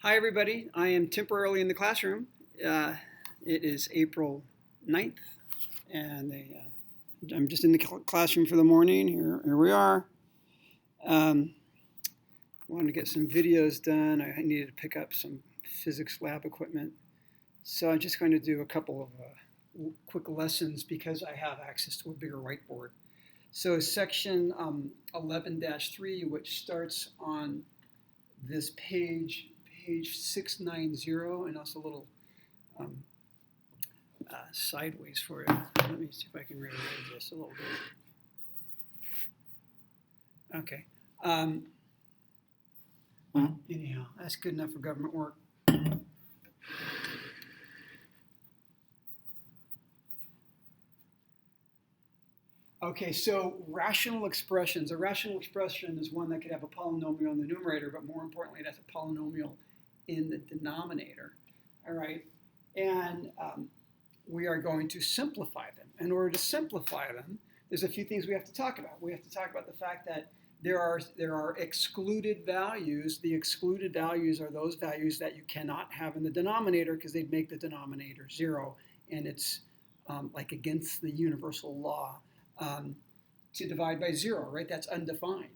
Hi, everybody. I am temporarily in the classroom. It is April 9th, and I'm just in the classroom for the morning. Here we are. Wanted to get some videos done. I needed to pick up some physics lab equipment. So I'm just going to do a couple of quick lessons because I have access to a bigger whiteboard. So section 11-3, which starts on this page 690, and also a little sideways for you. Let me see if I can rearrange this a little bit. Okay. Anyhow, that's good enough for government work. Okay, so rational expressions. A rational expression is one that could have a polynomial in the numerator, but more importantly, it has a polynomial in the denominator. All right, and we are going to simplify them. In order to simplify them, there's a few things we have to talk about. We have to talk about the fact that there are excluded values. The excluded values are those values that you cannot have in the denominator because they'd make the denominator 0, and it's like against the universal law to divide by 0, right? That's undefined.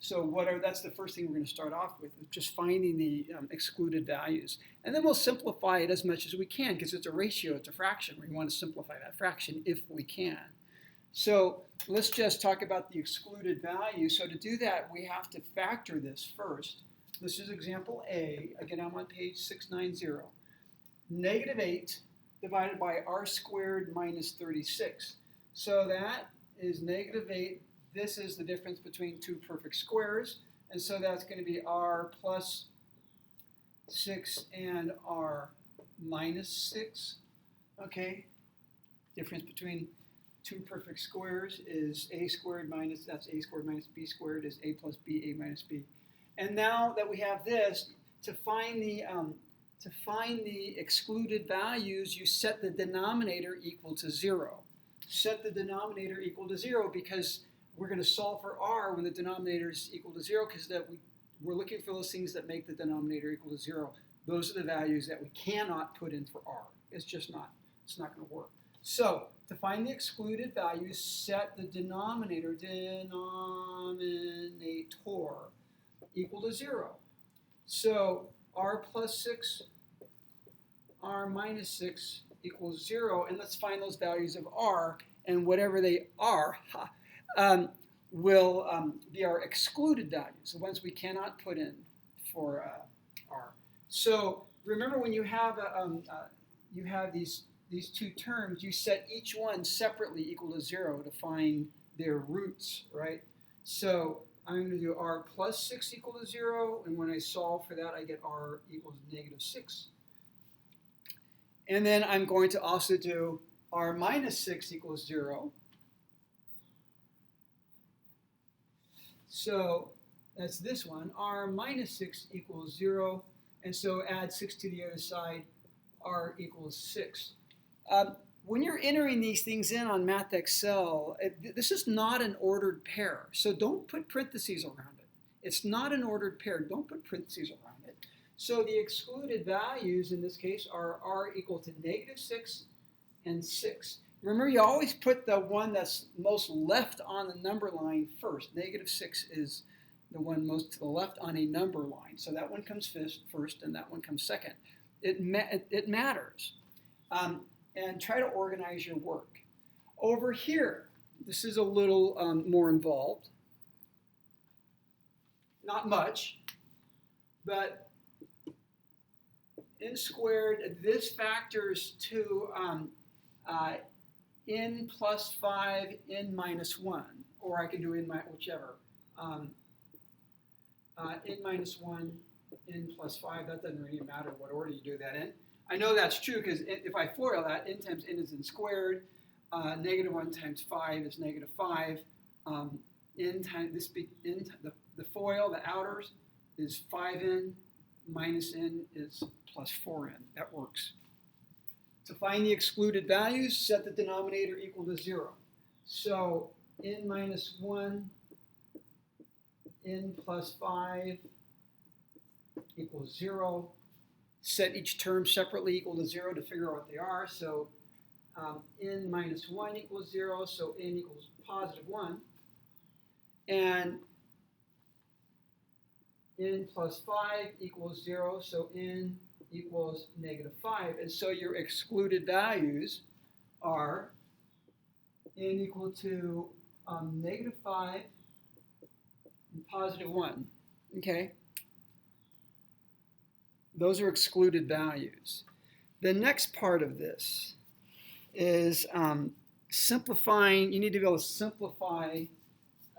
So that's the first thing we're going to start off with, just finding the excluded values. And then we'll simplify it as much as we can because it's a ratio, it's a fraction. We want to simplify that fraction if we can. So let's just talk about the excluded value. So to do that, we have to factor this first. This is example A. Again, I'm on page 690. Negative 8 divided by r squared minus 36. So that is negative 8. This is the difference between two perfect squares. And so that's going to be r plus 6 and r minus 6. Okay? Difference between two perfect squares is a squared minus, that's a squared minus b squared is a plus b, a minus b. And now that we have this, to find the excluded values, you set the denominator equal to 0. Set the denominator equal to 0 because we're going to solve for r when the denominator is equal to 0 because we're looking for those things that make the denominator equal to 0. Those are the values that we cannot put in for r. It's just not, it's not going to work. So to find the excluded values, set the denominator equal to 0. So r plus 6, r minus 6 equals 0, and let's find those values of r, and whatever they are will be our excluded values, the ones we cannot put in for r. So remember, when you have these two terms, you set each one separately equal to 0 to find their roots, right? So I'm going to do r plus 6 equal to 0, and when I solve for that, I get r equals negative 6. And then I'm going to also do r minus 6 equals 0. So that's this one, r minus 6 equals 0. And so add 6 to the other side, r equals 6. When you're entering these things in on MathXL, this is not an ordered pair. So don't put parentheses around it. It's not an ordered pair. Don't put parentheses around it. So the excluded values in this case are r equal to negative 6 and 6. Remember, you always put the one that's most left on the number line first. Negative 6 is the one most to the left on a number line. So that one comes first and that one comes second. It matters. And try to organize your work. Over here, this is a little more involved. Not much, but n squared, this factors to n plus 5, n minus 1, or I can do n whichever. N minus 1, n plus 5, that doesn't really matter what order you do that in. I know that's true because if I FOIL that, n times n is n squared, negative 1 times 5 is negative 5, n times the FOIL, the outers, is 5n, minus n is plus 4n. That works. To find the excluded values, set the denominator equal to 0. So n minus 1, n plus 5 equals 0. set each term separately equal to 0 to figure out what they are. So n minus 1 equals 0, so n equals positive 1. And n plus 5 equals 0, so n equals negative 5. And so your excluded values are n equal to negative 5 and positive 1. Okay? Those are excluded values. The next part of this is simplifying. You need to be able to simplify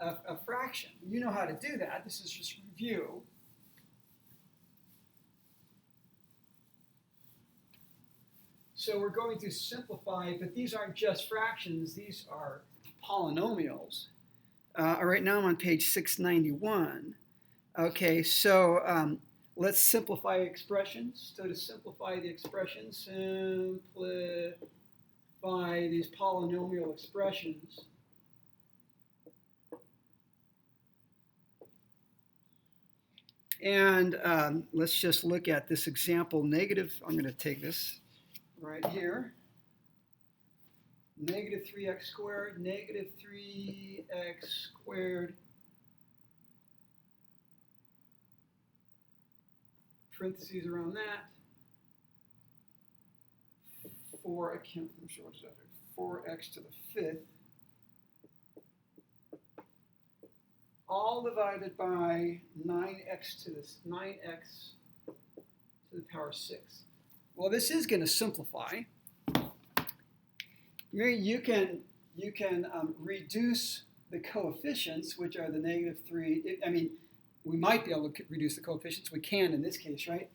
a fraction. You know how to do that. This is just review. So we're going to simplify, but these aren't just fractions. These are polynomials. Right now I'm on page 691. Okay, so let's simplify expressions. So to simplify the expressions, simplify these polynomial expressions. And let's just look at this example, negative, I'm going to take this right here. Negative 3x squared, negative 3x squared, parentheses around that, 4x to the 5th, all divided by 9x to the power 6. Well, this is going to simplify. You can reduce the coefficients, which are the negative 3. I mean, we might be able to reduce the coefficients. We can in this case, right?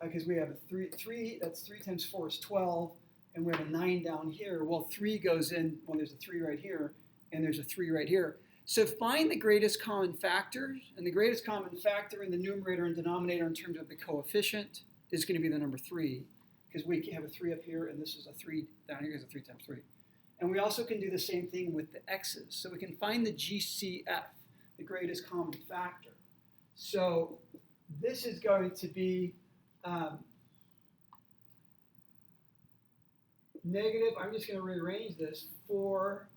Because we have a 3, that's 3 times 4 is 12, and we have a 9 down here. Well, 3 goes in, well, there's a 3 right here, and there's a 3 right here. So find the greatest common factors, and the greatest common factor in the numerator and denominator in terms of the coefficient is going to be the number 3, because we have a 3 up here, and this is a 3 down here. Is a 3 times 3. And we also can do the same thing with the x's. So we can find the GCF, the greatest common factor. So this is going to be negative, I'm just going to rearrange this, 4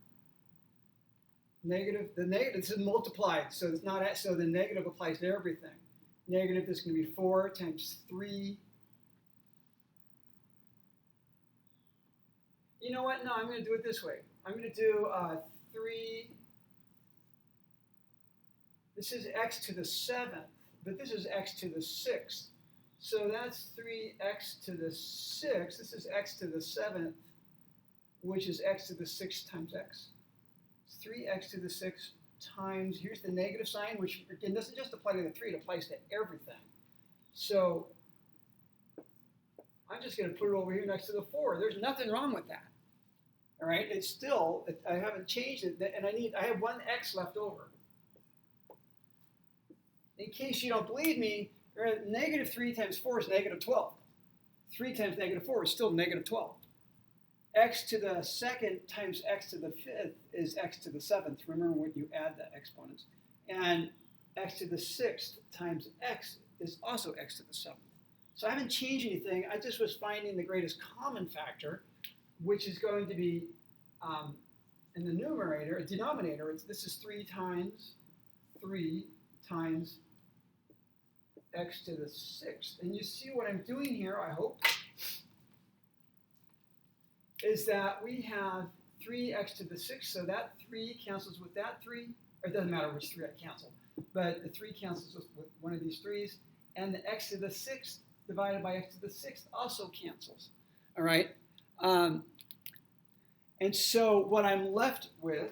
negative, this is multiplied, so it's not, so the negative applies to everything. Negative, this is going to be 4 times 3. You know what? No, I'm going to do it this way. I'm going to do 3. This is x to the 7th, but this is x to the 6th. So that's 3x to the 6th. This is x to the 7th, which is x to the 6th times x. It's 3x to the 6th times, here's the negative sign, which again doesn't just apply to the 3, it applies to everything. So I'm just going to put it over here next to the 4. There's nothing wrong with that. All right, it's still, I haven't changed it, and I have one x left over. In case you don't believe me, negative 3 times 4 is negative 12. 3 times negative 4 is still negative 12. X to the 2nd times x to the 5th is x to the 7th. Remember when you add the exponents. And x to the 6th times x is also x to the 7th. So I haven't changed anything. I just was finding the greatest common factor, which is going to be in the numerator, denominator, this is 3 times x to the 6th. And you see what I'm doing here, I hope, is that we have 3x to the 6th, so that 3 cancels with that 3, or it doesn't matter which 3 I cancel, but the 3 cancels with one of these 3's, and the x to the 6th divided by x to the 6th also cancels, all right? And so what I'm left with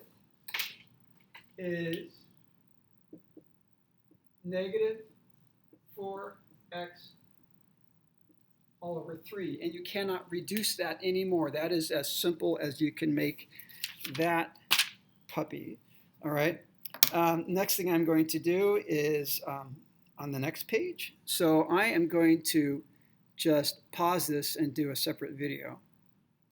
is negative 4x all over 3. And you cannot reduce that anymore. That is as simple as you can make that puppy. All right. Next thing I'm going to do is on the next page. So I am going to just pause this and do a separate video.